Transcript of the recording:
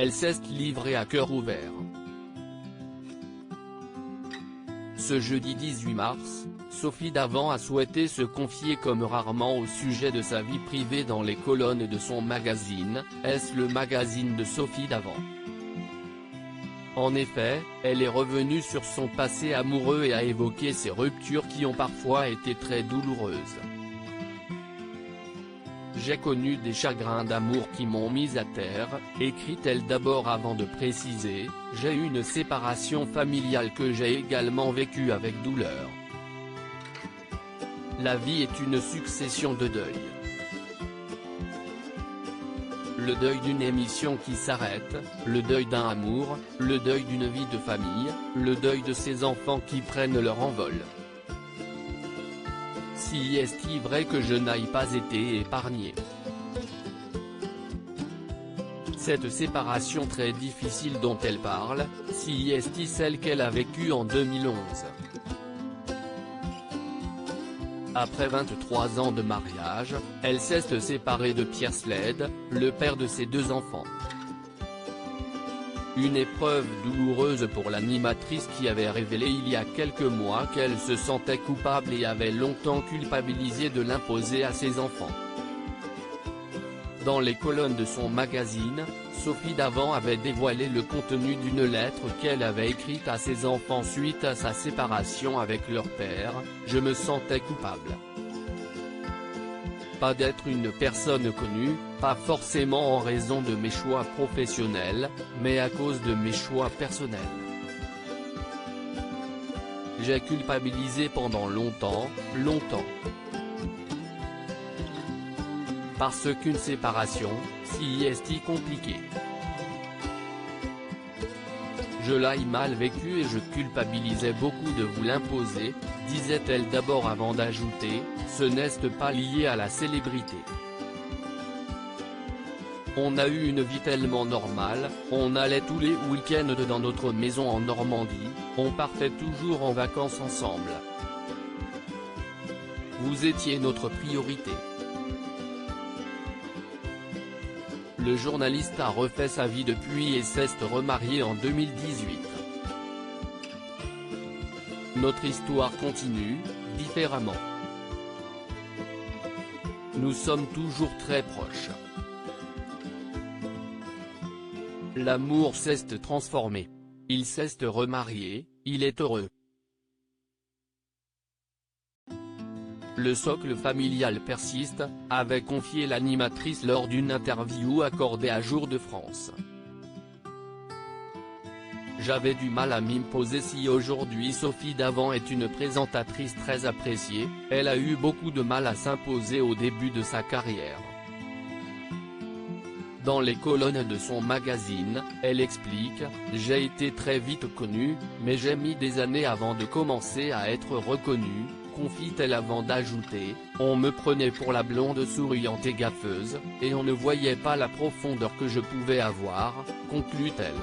elle s'est livrée à cœur ouvert. Ce jeudi 18 mars, Sophie Davant a souhaité se confier comme rarement au sujet de sa vie privée dans les colonnes de son magazine, Est-ce le magazine de Sophie Davant. En effet, elle est revenue sur son passé amoureux et a évoqué ses ruptures qui ont parfois été très douloureuses. J'ai connu des chagrins d'amour qui m'ont mise à terre, écrit-elle d'abord avant de préciser, j'ai eu une séparation familiale que j'ai également vécue avec douleur. La vie est une succession de deuils. Le deuil d'une émission qui s'arrête, le deuil d'un amour, le deuil d'une vie de famille, le deuil de ses enfants qui prennent leur envol. Si est-il vrai que je n'aille pas été épargné. Cette séparation très difficile dont elle parle, si est-il celle qu'elle a vécue en 2011. Après 23 ans de mariage, elle s'est séparée de Pierre Sled, le père de ses 2 enfants. Une épreuve douloureuse pour l'animatrice qui avait révélé il y a quelques mois qu'elle se sentait coupable et avait longtemps culpabilisé de l'imposer à ses enfants. Dans les colonnes de son magazine, Sophie Davant avait dévoilé le contenu d'une lettre qu'elle avait écrite à ses enfants suite à sa séparation avec leur père, « Je me sentais coupable. Pas d'être une personne connue, pas forcément en raison de mes choix professionnels, mais à cause de mes choix personnels. J'ai culpabilisé pendant longtemps. Parce qu'une séparation, si est compliquée. Je l'ai mal vécu et je culpabilisais beaucoup de vous l'imposer, disait-elle d'abord avant d'ajouter, ce n'est pas lié à la célébrité. On a eu une vie tellement normale, on allait tous les week-ends dans notre maison en Normandie, on partait toujours en vacances ensemble. Vous étiez notre priorité. Le journaliste a refait sa vie depuis et s'est remarié en 2018. Notre histoire continue, différemment. Nous sommes toujours très proches. L'amour s'est transformé. Il s'est remarié, il est heureux. Le socle familial persiste, avait confié l'animatrice lors d'une interview accordée à Jour de France. J'avais du mal à m'imposer si aujourd'hui Sophie Davant est une présentatrice très appréciée, elle a eu beaucoup de mal à s'imposer au début de sa carrière. Dans les colonnes de son magazine, elle explique, j'ai été très vite connue, mais j'ai mis des années avant de commencer à être reconnue, confie-t-elle avant d'ajouter, on me prenait pour la blonde souriante et gaffeuse, et on ne voyait pas la profondeur que je pouvais avoir, conclut-elle.